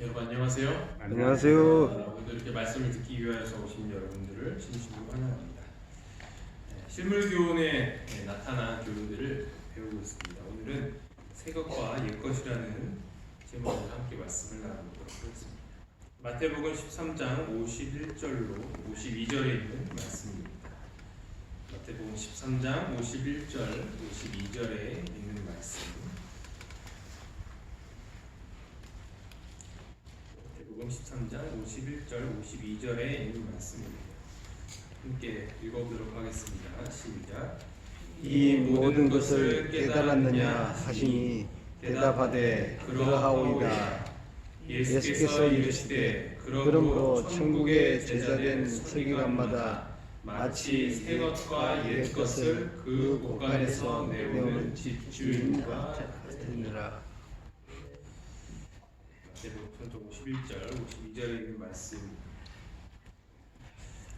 여러분 안녕하세요. 안녕하세요. 오늘도 이렇게 말씀을 듣기 위하여서 오신 여러분들을 진심으로 환영합니다. 실물 교훈에 나타난 교훈들을 배우고 있습니다. 오늘은 새 것과 옛 것이라는 제목으로 함께 말씀을 나누도록 하겠습니다. 마태복음 13장 51절로 52절에 있는 말씀입니다. 마태복음 13장 51절, 52절에 있는 말씀. 마태복음 13장 51절, 52절에 있는 말씀입니다. 함께 읽어보도록 하겠습니다. 시작. 이 모든 것을 깨달았느냐 하시니 대답하되 그러하오이다. 예수께서 이르시되 그러므로 천국의 제자된 서기관마다 마치 새 것과 옛 것을 그 곳간에서 내오는 집주인과 같으니라. 마태복음 51절, 52절에 있는 말씀.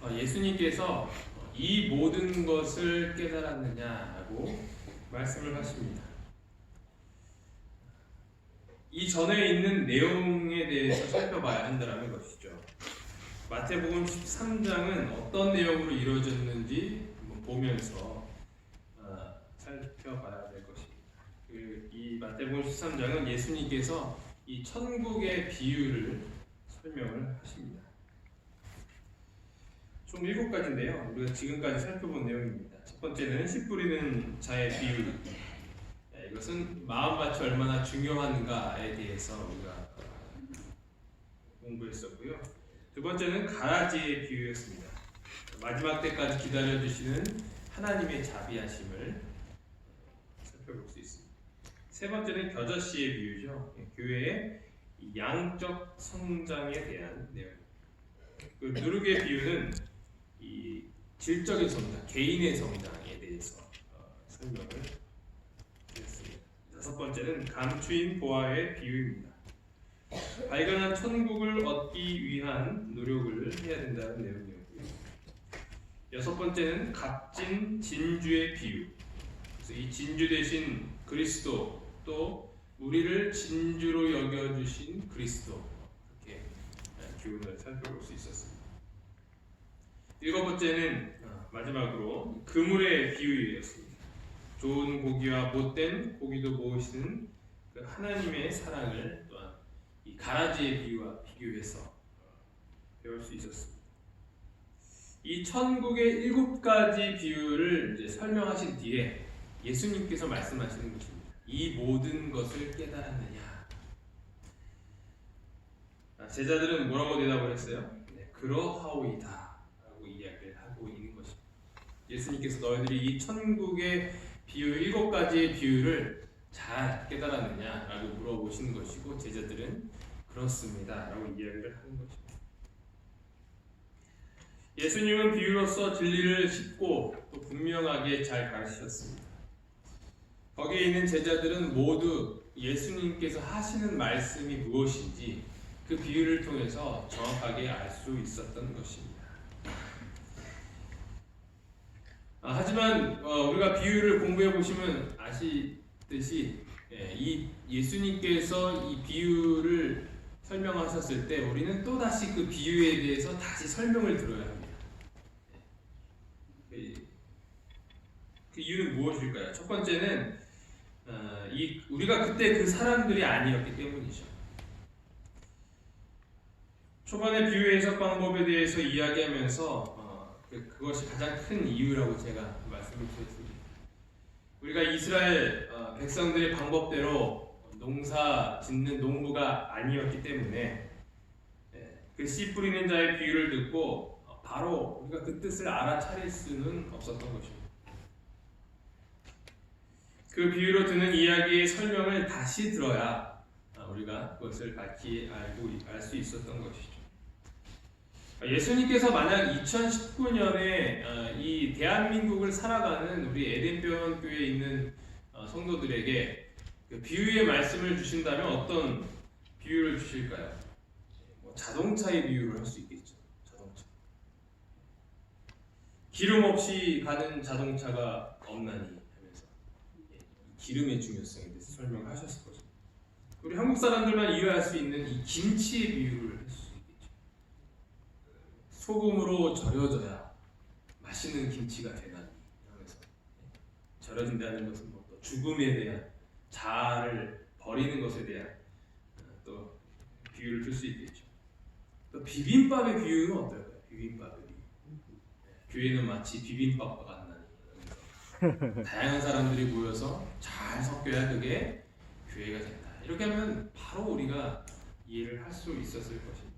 예수님께서 이 모든 것을 깨달았느냐고 말씀을 하십니다. 이 전에 있는 내용에 대해서 살펴봐야 한다는 것이죠. 마태복음 13장은 어떤 내용으로 이루어졌는지 보면서 살펴봐야 될 것입니다. 이 마태복음 13장은 예수님께서 이 천국의 비유를 설명을 하십니다. 총 7가지인데요. 우리가 지금까지 살펴본 내용입니다. 첫 번째는 씨 뿌리는 자의 비유. 이것은 마음밭이 얼마나 중요한가에 대해서 우리가 공부했었고요. 두 번째는 가라지의 비유였습니다. 마지막 때까지 기다려주시는 하나님의 자비하심을 살펴볼 수 있습니다. 세 번째는 겨자씨의 비유죠. 교회의 양적 성장에 대한 내용입니다. 그 누룩의 비유는 이 질적인 성장, 개인의 성장에 대해서 설명을 드렸습니다. 다섯 번째는 감추인 보화의 비유입니다. 발견한 천국을 얻기 위한 노력을 해야 된다는 내용이었고요. 여섯 번째는 값진 진주의 비유. 그래서 이 진주 대신 그리스도, 또 우리를 진주로 여겨주신 그리스도, 이렇게 교훈을 살펴볼 수 있었습니다. 일곱 번째는 마지막으로 그물의 비유였습니다. 좋은 고기와 못된 고기도 모으시는 그 하나님의 사랑을 또한 이 가라지의 비유와 비교해서 배울 수 있었습니다. 이 천국의 7가지 비유를 이제 설명하신 뒤에 예수님께서 말씀하시는 것입니다. 이 모든 것을 깨달았느냐? 제자들은 뭐라고 대답을 했어요? 네, 그러하오이다 라고 이야기를 하고 있는 것입니다. 예수님께서 너희들이 이 천국의 비유 7가지의 비유를 잘 깨달았느냐? 라고 물어보시는 것이고, 제자들은 그렇습니다 라고 이야기를 하는 것입니다. 예수님은 비유로서 진리를 쉽고 또 분명하게 잘 가르치셨습니다. 거기에 있는 제자들은 모두 예수님께서 하시는 말씀이 무엇인지 그 비유를 통해서 정확하게 알 수 있었던 것입니다. 하지만 우리가 비유를 공부해 보시면 아시듯이 이 예수님께서 이 비유를 설명하셨을 때 우리는 또 다시 그 비유에 대해서 다시 설명을 들어야 합니다. 그 이유는 무엇일까요? 첫 번째는 우리가 그때 그 사람들이 아니었기 때문이죠. 초반에 비유 해석 방법에 대해서 이야기하면서 그것이 가장 큰 이유라고 제가 말씀을 드렸습니다. 우리가 이스라엘 백성들의 방법대로 농사 짓는 농부가 아니었기 때문에 그 씨 뿌리는 자의 비유를 듣고 바로 우리가 그 뜻을 알아차릴 수는 없었던 것입니다. 그 비유로 드는 이야기의 설명을 다시 들어야 우리가 그것을 밝히 알 수 있었던 것이죠. 예수님께서 만약 2019년에 이 대한민국을 살아가는 우리 에덴병원 교회에 있는 성도들에게 그 비유의 말씀을 주신다면 어떤 비유를 주실까요? 자동차의 비유를 할 수 있겠죠. 자동차. 기름 없이 가는 자동차가 없나니 하면서 기름의 중요성에 대해서 설명을 하셨을 것입니다. 우리 한국 사람들만 이해할 수 있는 이 김치의 비유를 할 수 있겠죠. 소금으로 절여져야 맛있는 김치가 되다니 하면서 절여진다는 것은 뭐 또 죽음에 대한 자아를 버리는 것에 대한 또 비유를 들 수 있겠죠. 또 비빔밥의 비유는 어떨까요? 비빔밥의 비유. 교회는 마치 비빔밥과 같나니 다양한 사람들이 모여서 잘 섞여야 그게 교회가 된다. 이렇게 하면 바로 우리가 이해를 할 수 있었을 것입니다.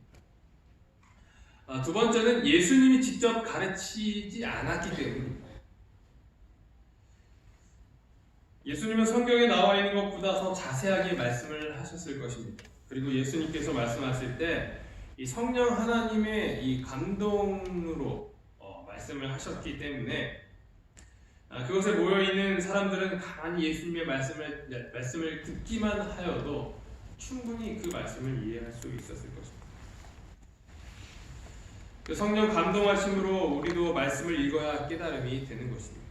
두 번째는 예수님이 직접 가르치지 않았기 때문입니다. 예수님은 성경에 나와 있는 것보다 더 자세하게 말씀을 하셨을 것입니다. 그리고 예수님께서 말씀하실 때 이 성령 하나님의 이 감동으로 말씀을 하셨기 때문에 그것에 모여 있는 사람들은 가만히 예수님의 말씀을 듣기만 하여도 충분히 그 말씀을 이해할 수 있었을 것입니다. 그 성령 감동하심으로 우리도 말씀을 읽어야 깨달음이 되는 것입니다.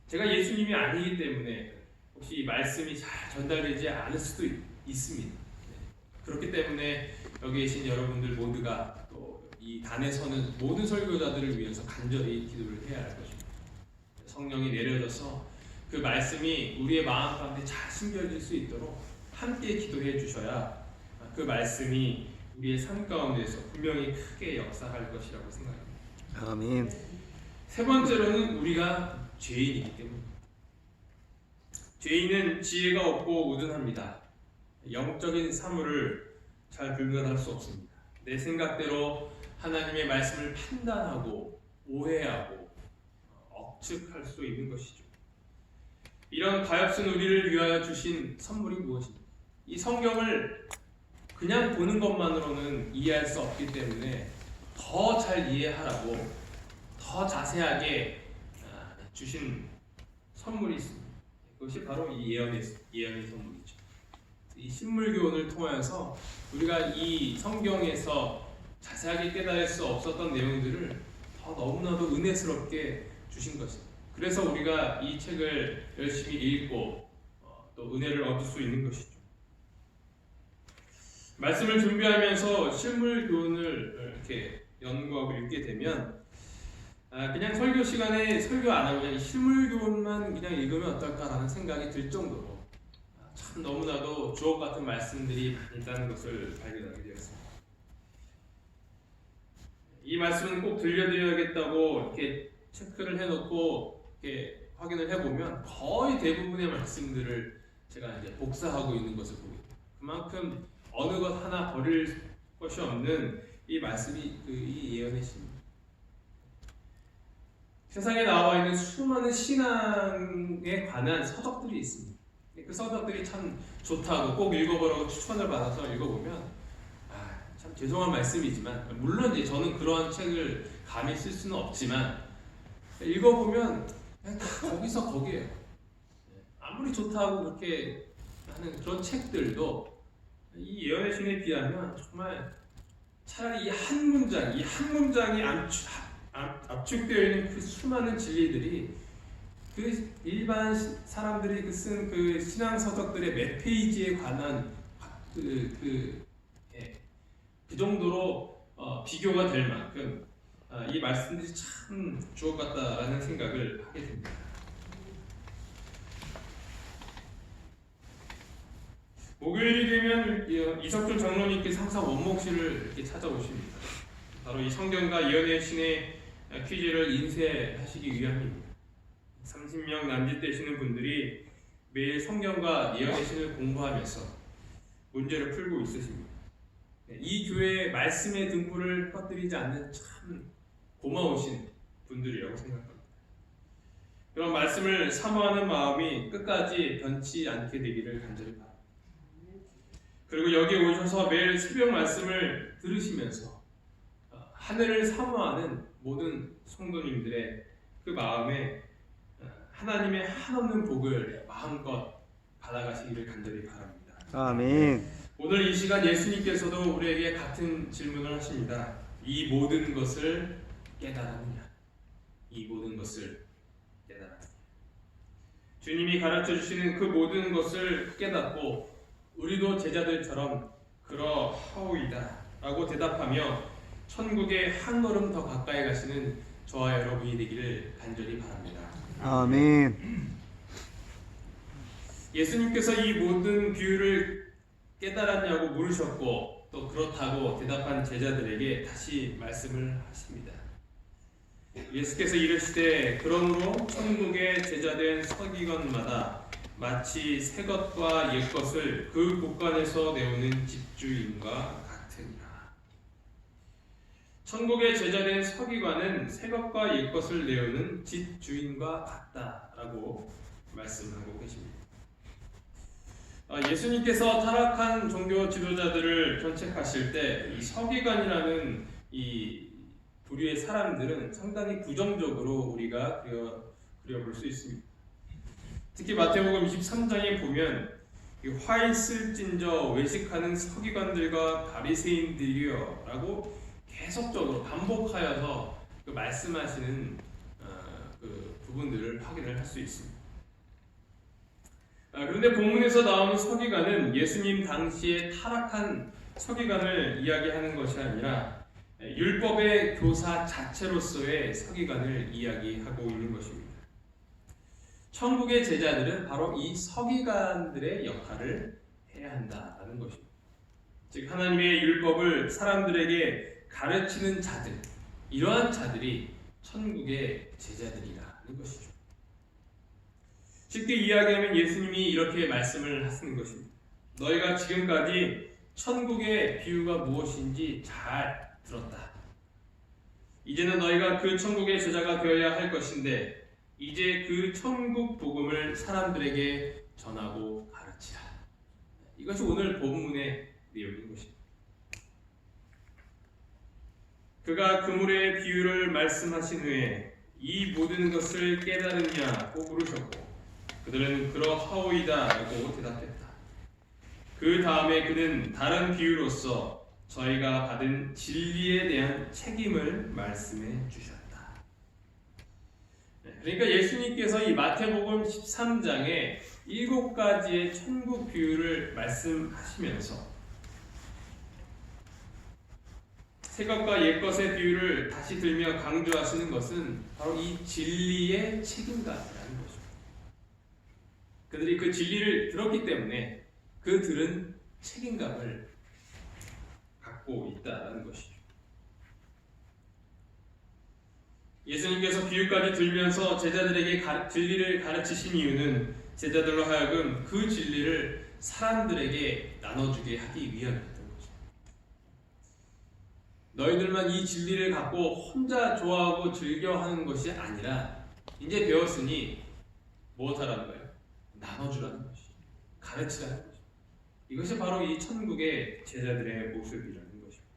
제가 예수님이 아니기 때문에 혹시 이 말씀이 잘 전달되지 않을 수도 있습니다. 그렇기 때문에 여기 계신 여러분들 모두가 또 이 단에 서는 모든 설교자들을 위해서 간절히 기도를 해야 할 것입니다. 성령이 내려져서 그 말씀이 우리의 마음 가운데 잘 숨겨질 수 있도록 함께 기도해 주셔야 그 말씀이 우리의 삶 가운데서 분명히 크게 역사할 것이라고 생각합니다. 아멘. 세 번째로는 우리가 죄인이기 때문입니다. 죄인은 지혜가 없고 우둔합니다. 영적인 사물을 잘 분별할 수 없습니다. 내 생각대로 하나님의 말씀을 판단하고 오해하고 억측할 수 있는 것이죠. 이런 가엾은 우리를 위하여 주신 선물이 무엇입니까? 이 성경을 그냥 보는 것만으로는 이해할 수 없기 때문에 더 잘 이해하라고 더 자세하게 주신 선물이 있습니다. 그것이 바로 이 예언의 선물이죠. 이 신물교훈을 통해서 우리가 이 성경에서 자세하게 깨달을 수 없었던 내용들을 더 너무나도 은혜스럽게 주신 것입니다. 그래서 우리가 이 책을 열심히 읽고 또 은혜를 얻을 수 있는 것이죠. 말씀을 준비하면서 실물교훈을 이렇게 연구하고 읽게 되면 그냥 설교 시간에 설교 안 하고 그냥 실물교훈만 그냥 읽으면 어떨까라는 생각이 들 정도로 참 너무나도 주옥 같은 말씀들이 많이 있다는 것을 발견하게 되었습니다. 이 말씀은 꼭 들려드려야겠다고 이렇게 체크를 해놓고 이렇게 확인을 해보면 거의 대부분의 말씀들을 제가 이제 복사하고 있는 것을 보게 돼요. 그만큼 어느 것 하나 버릴 것이 없는 이 말씀이 이 예언의 신입니다. 세상에 나와 있는 수많은 신앙에 관한 서적들이 있습니다. 그 서적들이 참 좋다고 꼭 읽어보라고 추천을 받아서 읽어보면 참 죄송한 말씀이지만 물론 이제 저는 그러한 책을 감히 쓸 수는 없지만 읽어보면 그냥 다 거기서 거기에요. 아무리 좋다고 그렇게 하는 그런 책들도 이 예언의 신에 비하면 정말 차라리 이 한 문장이 압축되어 있는 그 수많은 진리들이 그 일반 사람들이 쓴 그 신앙 서적들의 몇 페이지에 관한 그 정도로 비교가 될 만큼 이 말씀들이 참 주옥 같다라는 생각을 하게 됩니다. 목요일이 되면 이석준 장로님께서 항상 원목실을 이렇게 찾아오십니다. 바로 이 성경과 예언의 신의 퀴즈를 인쇄하시기 위함입니다. 30명 남짓 되시는 분들이 매일 성경과 예언의 신을 공부하면서 문제를 풀고 있으십니다. 이 교회의 말씀의 등불을 꺼뜨리지 않는 참 고마우신 분들이라고 생각합니다. 그런 말씀을 사모하는 마음이 끝까지 변치 않게 되기를 간절히 바랍니다. 그리고 여기 오셔서 매일 새벽 말씀을 들으시면서 하늘을 사모하는 모든 성도님들의 그 마음에 하나님의 한없는 복을 마음껏 받아가시기를 간절히 바랍니다. 아멘. 오늘 이 시간 예수님께서도 우리에게 같은 질문을 하십니다. 이 모든 것을 깨달았느냐? 이 모든 것을 깨달았느냐? 주님이 가르쳐 주시는 그 모든 것을 깨닫고 우리도 제자들처럼 그러하오이다 라고 대답하며 천국에 한 걸음 더 가까이 가시는 저와 여러분이 되기를 간절히 바랍니다. 아멘. 예수님께서 이 모든 비유를 깨달았냐고 물으셨고 또 그렇다고 대답한 제자들에게 다시 말씀을 하십니다. 예수께서 이르시되 그러므로 천국의 제자된 서기관마다 마치 새 것과 옛 것을 그 곳간에서 내오는 집주인과 같으니라. 천국의 제자된 서기관은 새 것과 옛 것을 내오는 집주인과 같다라고 말씀하고 계십니다. 예수님께서 타락한 종교 지도자들을 견책하실 때 이 서기관이라는 이 부류의 사람들은 상당히 부정적으로 우리가 그려볼 수 있습니다. 특히 마태복음 23장에 보면 화 있을진저 외식하는 서기관들과 바리새인들이여 라고 계속적으로 반복하여서 그 말씀하시는 그 부분들을 확인을 할 수 있습니다. 그런데 본문에서 나오는 서기관은 예수님 당시에 타락한 서기관을 이야기하는 것이 아니라 율법의 교사 자체로서의 서기관을 이야기하고 있는 것입니다. 천국의 제자들은 바로 이 서기관들의 역할을 해야 한다는 것입니다. 즉 하나님의 율법을 사람들에게 가르치는 자들, 이러한 자들이 천국의 제자들이라는 것이죠. 쉽게 이야기하면 예수님이 이렇게 말씀을 하시는 것입니다. 너희가 지금까지 천국의 비유가 무엇인지 잘 들었다. 이제는 너희가 그 천국의 제자가 되어야 할 것인데 이제 그 천국 복음을 사람들에게 전하고 가르치라. 이것이 오늘 본문의 내용인 것입니다. 그가 그물의 비유를 말씀하신 후에 이 모든 것을 깨달으냐고 물으셨고 그들은 그러하오이다 라고 대답했다. 그 다음에 그는 다른 비유로서 저희가 받은 진리에 대한 책임을 말씀해 주셨다. 그러니까 예수님께서 이 마태복음 13장에 7가지의 천국 비유를 말씀하시면서 새 것과 옛 것의 비유를 다시 들며 강조하시는 것은 바로 이 진리의 책임감이라는 것입니다. 그들이 그 진리를 들었기 때문에 그들은 책임감을 갖고 있다는 것이죠. 예수님께서 비유까지 들면서 제자들에게 진리를 가르치신 이유는 제자들로 하여금 그 진리를 사람들에게 나눠주게 하기 위함이었던 거죠. 너희들만 이 진리를 갖고 혼자 좋아하고 즐겨하는 것이 아니라 이제 배웠으니 무엇하라는 거예요? 나눠주라는 것이죠. 가르치라는 것이죠. 이것이 바로 이 천국의 제자들의 모습이라는 것입니다.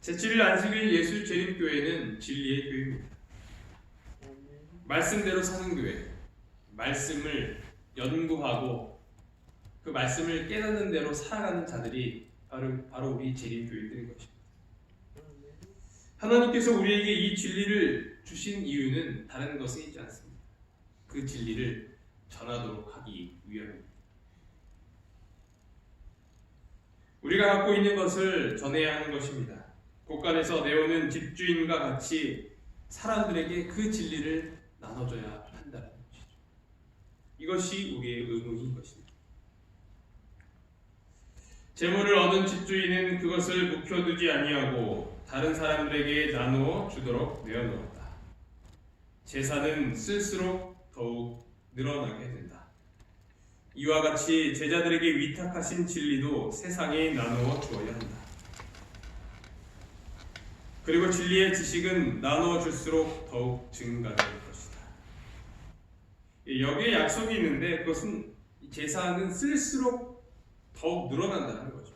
제7일 안식일 예수 재림교회는 진리의 교회입니다. 말씀대로 사는 교회, 말씀을 연구하고 그 말씀을 깨닫는 대로 살아가는 자들이 바로 우리 재림교회들인 것입니다. 하나님께서 우리에게 이 진리를 주신 이유는 다른 것에 있지 않습니다. 그 진리를 전하도록 하기 위함입니다. 우리가 갖고 있는 것을 전해야 하는 것입니다. 곳간에서 내오는 집주인과 같이 사람들에게 그 진리를 나눠줘야 한다는 것이죠. 이것이 우리의 의무인 것입니다. 재물을 얻은 집주인은 그것을 묵혀두지 아니하고 다른 사람들에게 나누어 주도록 내어놓았다. 재산은 쓸수록 더욱 늘어나게 된다. 이와 같이 제자들에게 위탁하신 진리도 세상에 나누어 주어야 한다. 그리고 진리의 지식은 나누어 줄수록 더욱 증가될 것이다. 여기에 약속이 있는데 그것은 재산은 쓸수록 더욱 늘어난다는 거죠.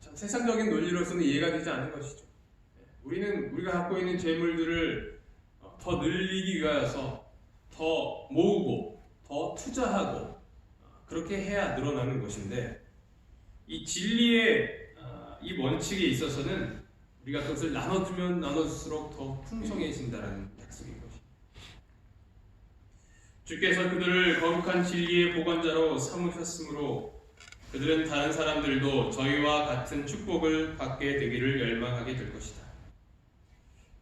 자, 세상적인 논리로서는 이해가 되지 않는 것이죠. 우리가 갖고 있는 재물들을 더 늘리기 위하여서 더 모으고 더 투자하고 그렇게 해야 늘어나는 것인데 이 진리의 이 원칙에 있어서는 우리가 그것을 나눠주면 나눠줄수록 더 풍성해진다는 약속인 것입니다. 주께서 그들을 거룩한 진리의 보관자로 삼으셨으므로 그들은 다른 사람들도 저희와 같은 축복을 받게 되기를 열망하게 될 것이다.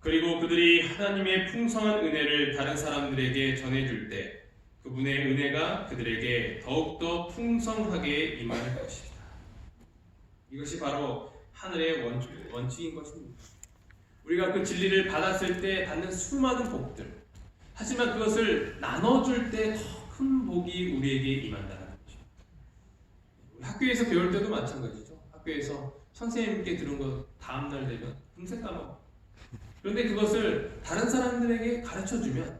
그리고 그들이 하나님의 풍성한 은혜를 다른 사람들에게 전해줄 때 그분의 은혜가 그들에게 더욱더 풍성하게 임할 것이다. 이것이 바로 하늘의 원칙인 것입니다. 우리가 그 진리를 받았을 때 받는 수많은 복들, 하지만 그것을 나눠줄 때 더 큰 복이 우리에게 임한다는 거죠. 학교에서 배울 때도 마찬가지죠. 학교에서 선생님께 들은 거 다음날 되면 금세 까먹어. 그런데 그것을 다른 사람들에게 가르쳐주면,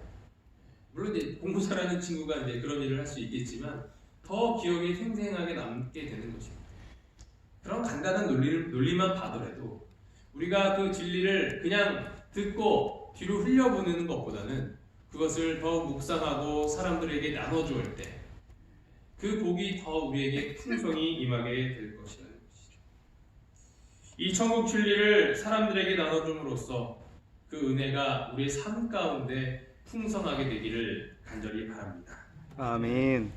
물론 이제 공부 잘하는 친구가 이제 그런 일을 할 수 있겠지만 더 기억에 생생하게 남게 되는 것입니다. 그런 간단한 논리만 봐더라도 우리가 그 진리를 그냥 듣고 뒤로 흘려보내는 것보다는 그것을 더 묵상하고 사람들에게 나눠줄 때 그 복이 더 우리에게 풍성히 임하게 될 것이라는 것이죠. 이 천국 진리를 사람들에게 나눠줌으로써 그 은혜가 우리의 삶 가운데 풍성하게 되기를 간절히 바랍니다. 아멘.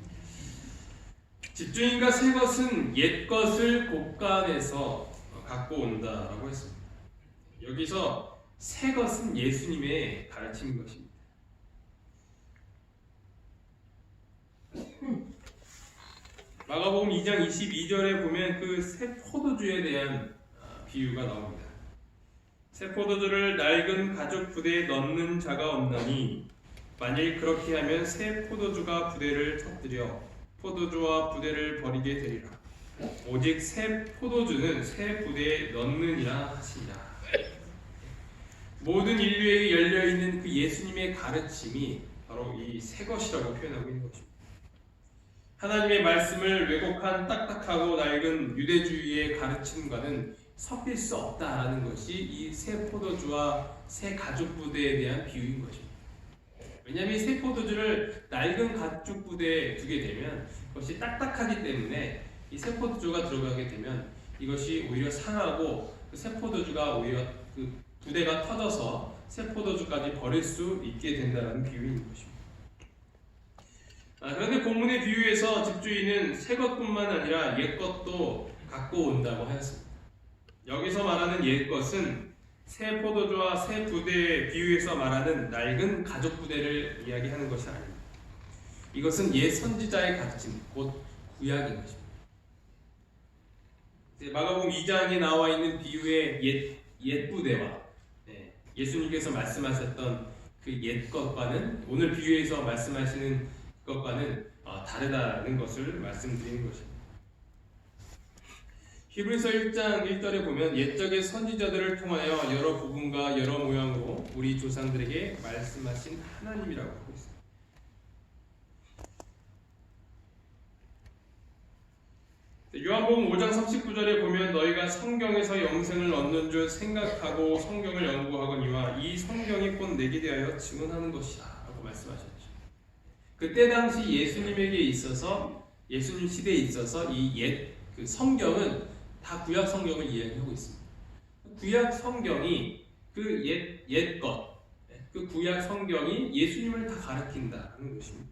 집주인과 새 것은 옛 것을 곳간에서 갖고 온다라고 했습니다. 여기서 새 것은 예수님의 가르침인 것입니다. 마가복음 2장 22절에 보면 그 새 포도주에 대한 비유가 나옵니다. 새 포도주를 낡은 가죽 부대에 넣는 자가 없나니 만일 그렇게 하면 새 포도주가 부대를 터뜨려 포도주와 부대를 버리게 되리라. 오직 새 포도주는 새 부대에 넣느니라 하시니라. 모든 인류에게 열려있는 그 예수님의 가르침이 바로 이 새 것이라고 표현하고 있는 것입니다. 하나님의 말씀을 왜곡한 딱딱하고 낡은 유대주의의 가르침과는 섞일 수 없다라는 것이 이 새 포도주와 새 가죽 부대에 대한 비유인 것입니다. 왜냐하면 이 새 포도주를 낡은 가죽 부대에 두게 되면 그것이 딱딱하기 때문에 이 새 포도주가 들어가게 되면 이것이 오히려 상하고 그 새 포도주가 오히려 그 부대가 터져서 새 포도주까지 버릴 수 있게 된다는 비유인 것입니다. 그런데 본문의 비유에서 집주인은 새 것뿐만 아니라 옛 것도 갖고 온다고 하였습니다. 여기서 말하는 옛 것은 새 포도주와 새 부대의 비유에서 말하는 낡은 가죽 부대를 이야기하는 것이 아닙니다. 이것은 옛 선지자의 가르침, 곧 구약인 것입니다. 마가복음 2장에 나와 있는 비유의 옛 부대와 예수님께서 말씀하셨던 그 옛 것과는 오늘 비유에서 말씀하시는 것과는 다르다는 것을 말씀드리는 것입니다. 히브리서 1장 1절에 보면 옛적의 선지자들을 통하여 여러 부분과 여러 모양으로 우리 조상들에게 말씀하신 하나님이라고 하고 있습니다. 요한복음 5장 39절에 보면 너희가 성경에서 영생을 얻는 줄 생각하고 성경을 연구하거니와 이 성경이 곧 내게 대하여 증언하는 것이라 라고 말씀하셨죠. 그때 당시 예수님에게 있어서 예수님 시대에 있어서 이 그 성경은 다 구약 성경을 이야기하고 있습니다. 구약 성경이 그 옛 것, 그 구약 성경이 예수님을 다 가리킨다는 것입니다.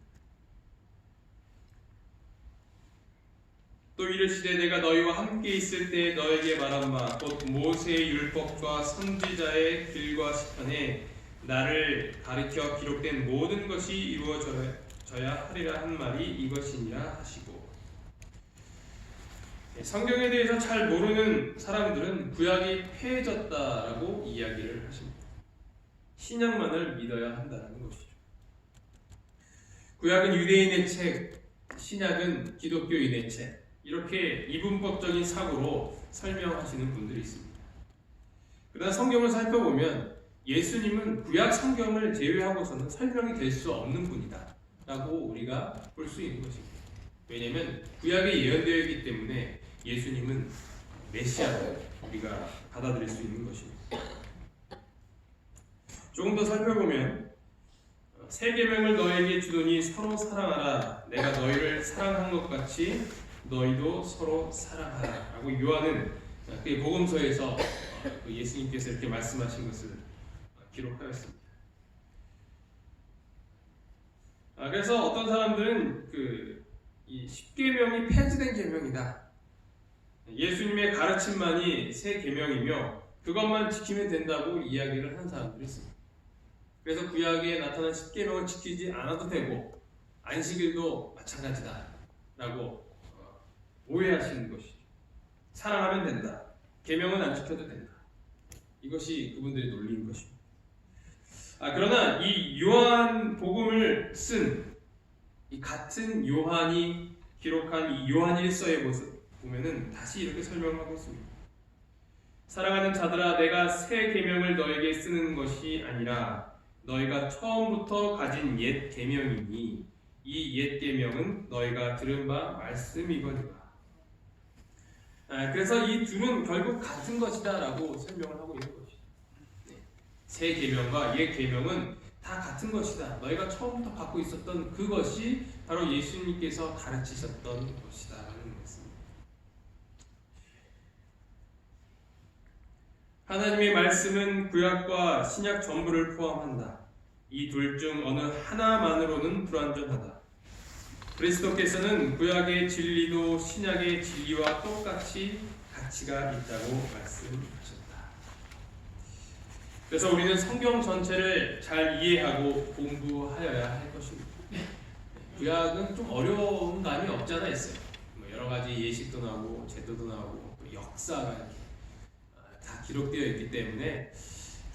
또 이르시되 내가 너희와 함께 있을 때 너에게 말한 바 곧 모세의 율법과 선지자의 글과 시편에 나를 가리켜 기록된 모든 것이 이루어져야 하리라 한 말이 이것이니라 하시고, 성경에 대해서 잘 모르는 사람들은 구약이 폐해졌다라고 이야기를 하십니다. 신약만을 믿어야 한다는 것이죠. 구약은 유대인의 책, 신약은 기독교인의 책, 이렇게 이분법적인 사고로 설명하시는 분들이 있습니다. 그러나 성경을 살펴보면 예수님은 구약 성경을 제외하고서는 설명이 될 수 없는 분이다 라고 우리가 볼 수 있는 것입니다. 왜냐하면 구약에 예언되어 있기 때문에 예수님은 메시아로 우리가 받아들일 수 있는 것입니다. 조금 더 살펴보면 새 계명을 너에게 주노니 서로 사랑하라. 내가 너희를 사랑한 것 같이 너희도 서로 사랑하라 라고 요한은 그 복음서에서 예수님께서 이렇게 말씀하신 것을 기록하였습니다. 그래서 어떤 사람들은 이 10계명이 폐지된 계명이다. 예수님의 가르침만이 새 계명이며 그것만 지키면 된다고 이야기를 하는 사람들이 있습니다. 그래서 구약에 나타난 10계명을 지키지 않아도 되고 안식일도 마찬가지다라고 오해하시는 것이죠. 사랑하면 된다. 계명은 안 지켜도 된다. 이것이 그분들의 논리인 것입니다. 그러나 이 요한 복음을 쓴 이 같은 요한이 기록한 이 요한일서의 모습 보면은 다시 이렇게 설명하고 있습니다. 사랑하는 자들아, 내가 새 계명을 너에게 쓰는 것이 아니라 너희가 처음부터 가진 옛 계명이니 이 옛 계명은 너희가 들은 바 말씀이거니와. 그래서 이 둘은 결국 같은 것이다라고 설명을 하고 있는 것이죠. 새 계명과 옛 계명은 다 같은 것이다. 너희가 처음부터 갖고 있었던 그것이 바로 예수님께서 가르치셨던 것이다라는 것입니다. 하나님의 말씀은 구약과 신약 전부를 포함한다. 이 둘 중 어느 하나만으로는 불완전하다. 그리스도께서는 구약의 진리도 신약의 진리와 똑같이 가치가 있다고 말씀하셨다. 그래서 우리는 성경 전체를 잘 이해하고 공부하여야 할 것입니다. 구약은 좀 어려운 감이 없지 않아 있어요. 여러 가지 예식도 나오고 제도도 나오고 또 역사가 이렇게 다 기록되어 있기 때문에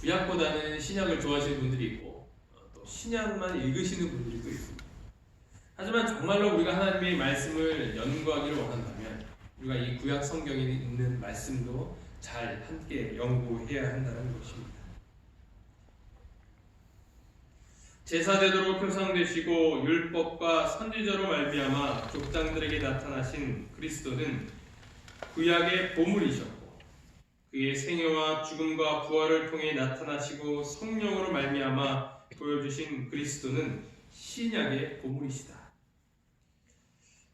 구약보다는 신약을 좋아하시는 분들이 있고 또 신약만 읽으시는 분들이 또 있습니다. 하지만 정말로 우리가 하나님의 말씀을 연구하기를 원한다면 우리가 이 구약 성경에 있는 말씀도 잘 함께 연구해야 한다는 것입니다. 제사되도록 표상되시고 율법과 선지자로 말미암아 족장들에게 나타나신 그리스도는 구약의 보물이셨고 그의 생애와 죽음과 부활을 통해 나타나시고 성령으로 말미암아 보여주신 그리스도는 신약의 보물이시다.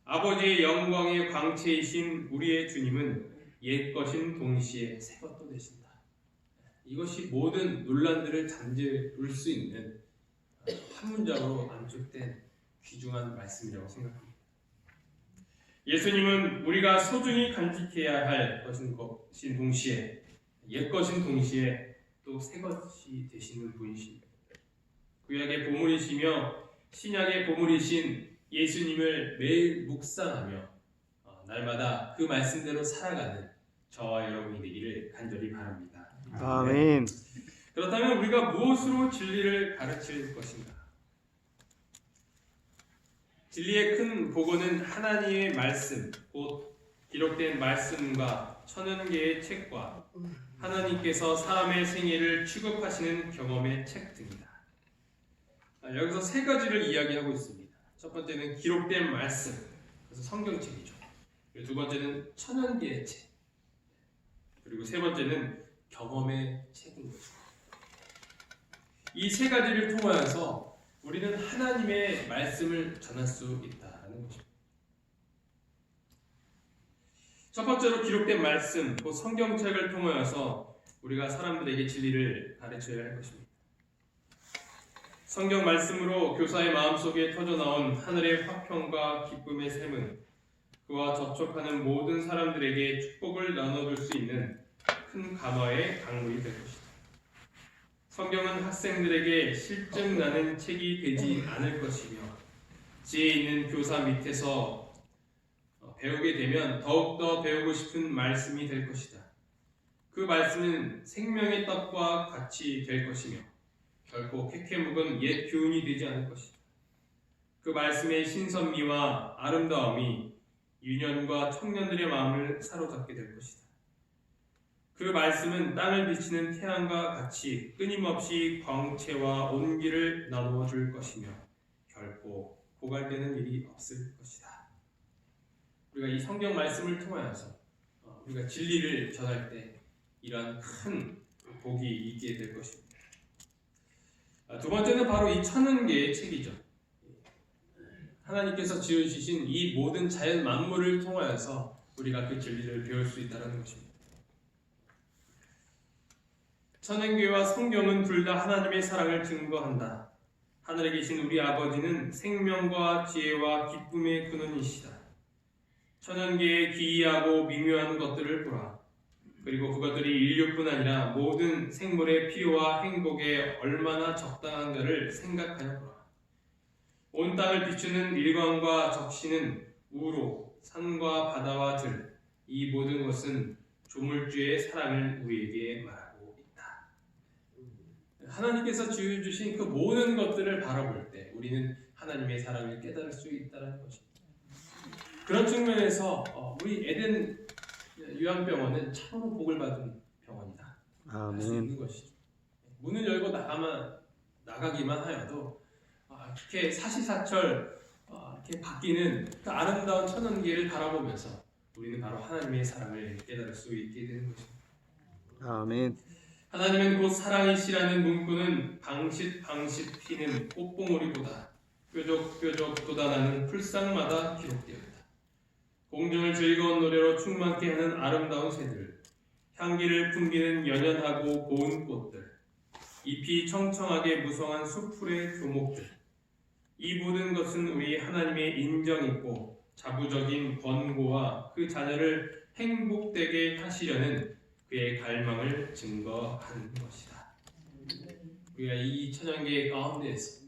아버지의 영광의 광채이신 우리의 주님은 옛 것인 동시에 새 것도 되신다. 이것이 모든 논란들을 잠재울 수 있는 한 문장으로 암축된 귀중한 말씀이라고 생각합니다. 예수님은 우리가 소중히 간직해야 할 것인 동시에 옛 것인 동시에 또 새 것이 되시는 분이십니다. 구약의 보물이시며 신약의 보물이신 예수님을 매일 묵상하며 날마다 그 말씀대로 살아가는 저와 여러분이 되기를 간절히 바랍니다. 아멘. 그렇다면 우리가 무엇으로 진리를 가르칠 것인가? 진리의 큰 복원은 하나님의 말씀, 곧 기록된 말씀과 1000개의 책과 하나님께서 사람의 생애를 취급하시는 경험의 책 등이다. 여기서 세 가지를 이야기하고 있습니다. 첫 번째는 기록된 말씀, 그래서 성경책이죠. 두 번째는 1000개의 책, 그리고 세 번째는 경험의 책인 거죠. 이 세 가지를 통하여서 우리는 하나님의 말씀을 전할 수 있다는 것입니다. 첫 번째로 기록된 말씀, 그 성경책을 통하여서 우리가 사람들에게 진리를 가르쳐야 할 것입니다. 성경 말씀으로 교사의 마음속에 터져나온 하늘의 화평과 기쁨의 샘은 그와 접촉하는 모든 사람들에게 축복을 나눠줄 수 있는 큰 감화의 강물이 될 것이다. 성경은 학생들에게 실증나는 책이 되지 않을 것이며 지혜 있는 교사 밑에서 배우게 되면 더욱더 배우고 싶은 말씀이 될 것이다. 그 말씀은 생명의 떡과 같이 될 것이며 결코 캐캐 묵은 옛 교훈이 되지 않을 것이다. 그 말씀의 신선미와 아름다움이 유년과 청년들의 마음을 사로잡게 될 것이다. 그 말씀은 땅을 비치는 태양과 같이 끊임없이 광채와 온기를 나누어 줄 것이며 결코 고갈되는 일이 없을 것이다. 우리가 이 성경 말씀을 통하여서 우리가 진리를 전할 때 이러한 큰 복이 있게 될 것입니다. 두 번째는 바로 이 1000개의 책이죠. 하나님께서 지으신 이 모든 자연 만물을 통하여서 우리가 그 진리를 배울 수 있다는 것입니다. 천연교회와 성경은 둘 다 하나님의 사랑을 증거한다. 하늘에 계신 우리 아버지는 생명과 지혜와 기쁨의 근원이시다. 천연계의 기이하고 미묘한 것들을 보라. 그리고 그것들이 인류뿐 아니라 모든 생물의 필요와 행복에 얼마나 적당한가를 생각하여 보라. 온 땅을 비추는 일광과 적시는 우로, 산과 바다와 들, 이 모든 것은 조물주의 사랑을 우리에게 말하고 있다. 하나님께서 주신 그 모든 것들을 바라볼 때 우리는 하나님의 사랑을 깨달을 수 있다는 것입니다. 그런 측면에서 우리 에덴 요양병원은 참으로 복을 받은 병원이다. 할 수 있는 것이죠. 문을 열고 나가기만 하여도 그렇게 사시사철 이렇게 바뀌는 그 아름다운 천연기를 바라보면서 우리는 바로 하나님의 사랑을 깨달을 수 있게 되는 것입니다. 아멘. 하나님은 곧 사랑이시라는 문구는 방싯 피는 꽃봉오리보다 뾰족뾰족 돋아나는 풀상마다 기록되었다. 공중을 즐거운 노래로 충만케 하는 아름다운 새들, 향기를 풍기는 연연하고 고운 꽃들, 잎이 청청하게 무성한 수풀의 교목들, 이 모든 것은 우리 하나님의 인정있고 자부적인 권고와 그 자녀를 행복되게 하시려는 그의 갈망을 증거하는 것이다. 우리가 이 천연계 가운데에서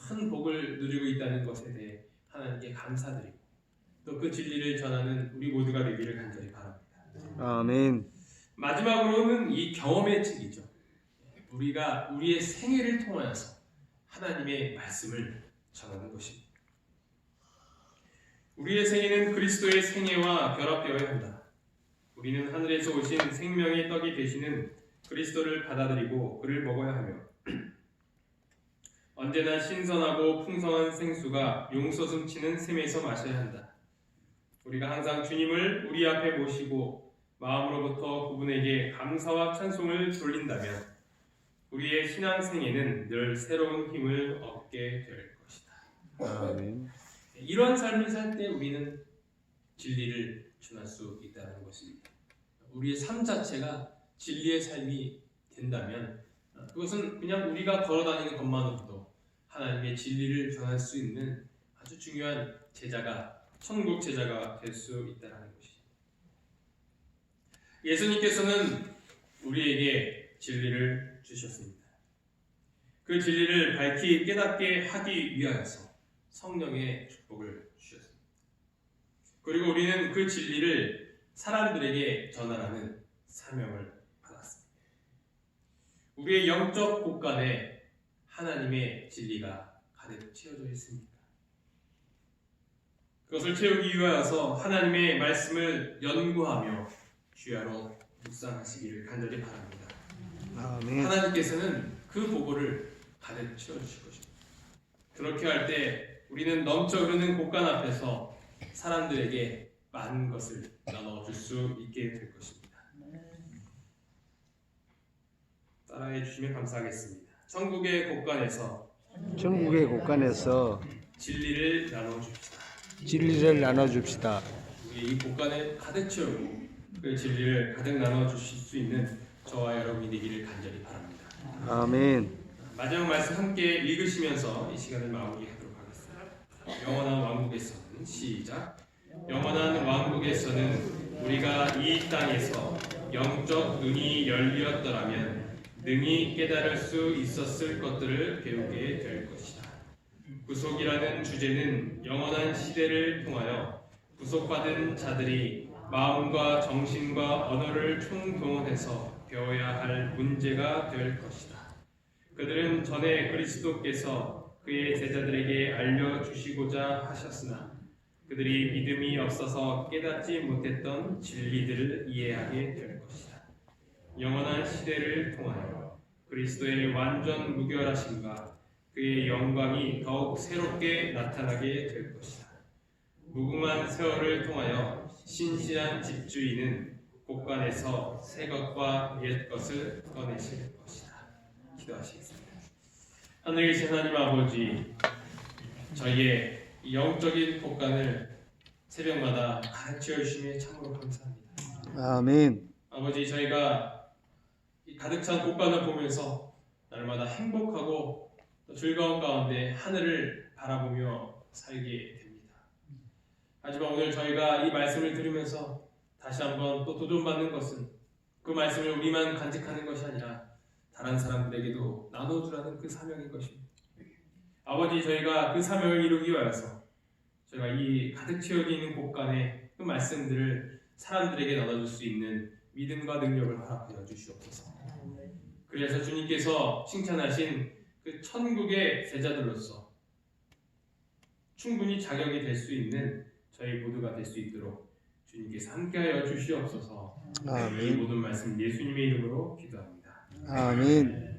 큰 복을 누리고 있다는 것에 대해 하나님께 감사드리고 또 그 진리를 전하는 우리 모두가 되기를 간절히 바랍니다. 아멘. 마지막으로는 이 경험의 책이죠. 우리가 우리의 생애를 통하여서 하나님의 말씀을 전하는 것입니다. 우리의 생애는 그리스도의 생애와 결합되어야 한다. 우리는 하늘에서 오신 생명의 떡이 되시는 그리스도를 받아들이고 그를 먹어야 하며 언제나 신선하고 풍성한 생수가 용서숨치는 샘에서 마셔야 한다. 우리가 항상 주님을 우리 앞에 모시고 마음으로부터 그분에게 감사와 찬송을 돌린다면 우리의 신앙 생애는 늘 새로운 힘을 얻게 될 것이다. 아멘. 이러한 삶을 살 때 우리는 진리를 전할 수 있다는 것입니다. 우리의 삶 자체가 진리의 삶이 된다면 그것은 그냥 우리가 걸어다니는 것만으로도 하나님의 진리를 전할 수 있는 아주 중요한 천국 제자가 될 수 있다는 것입니다. 예수님께서는 우리에게 진리를 주셨습니다. 그 진리를 밝히 깨닫게 하기 위하여서 성령의 축복을 주셨습니다. 그리고 우리는 그 진리를 사람들에게 전하라는 사명을 받았습니다. 우리의 영적 곳간에 하나님의 진리가 가득 채워져 있습니다. 그것을 채우기 위하여서 하나님의 말씀을 연구하며 주야로 묵상하시기를 간절히 바랍니다. 아멘. 하나님께서는 그 보고를 가득 채워주실 것입니다. 그렇게 할 때 우리는 넘쳐 흐르는 곳간 앞에서 사람들에게 많은 것을 나눠줄 수 있게 될 것입니다. 따라해 주시면 감사하겠습니다. 천국의 곳간에서 진리를 나눠줍시다. 진리를 나눠줍시다. 우리 이 곳간에 가득 채우고 그 진리를 가득 나눠주실 수 있는 저와 여러분이 되기를 간절히 바랍니다. 아멘. 마지막 말씀 함께 읽으시면서 이 시간을 마무리하도록 하겠습니다. 영원한 왕국에서는 시작. 영원한 왕국에서는 우리가 이 땅에서 영적 눈이 열리었더라면 능히 깨달을 수 있었을 것들을 배우게 될 것이다. 구속이라는 주제는 영원한 시대를 통하여 구속받은 자들이 마음과 정신과 언어를 총동원해서 배워야 할 문제가 될 것이다. 그들은 전에 그리스도께서 그의 제자들에게 알려주시고자 하셨으나 그들이 믿음이 없어서 깨닫지 못했던 진리들을 이해하게 될 것이다. 영원한 시대를 통하여 그리스도의 완전 무결하심과 그의 영광이 더욱 새롭게 나타나게 될 것이다. 무궁한 세월을 통하여 신실한 집주인은 곳간에서 새 것과 옛 것을 꺼내실 것이다. 기도하시겠습니다. 하늘에 계신 하나님 아버지, 저희의 이 영적인 곳간을 새벽마다 가득 채워주심에 참으로 감사합니다. 아멘. 아버지, 저희가 이 가득 찬 곳간을 보면서 날마다 행복하고 또 즐거움 가운데 하늘을 바라보며 살게 됩니다. 하지만 오늘 저희가 이 말씀을 들으면서 다시 한번 또 도전받는 것은 그 말씀을 우리만 간직하는 것이 아니라 다른 사람들에게도 나눠주라는 그 사명인 것입니다. 아버지, 저희가 그 사명을 이루기 위해서 저희가 이 가득 채워져 있는 곳간에 그 말씀들을 사람들에게 나눠줄 수 있는 믿음과 능력을 허락하여 주시옵소서. 그래서 주님께서 칭찬하신 그 천국의 제자들로서 충분히 자격이 될 수 있는 저희 모두가 될 수 있도록 주님께서 함께하여 주시옵소서. 이 아멘. 모든 말씀 예수님의 이름으로 기도합니다. 아멘.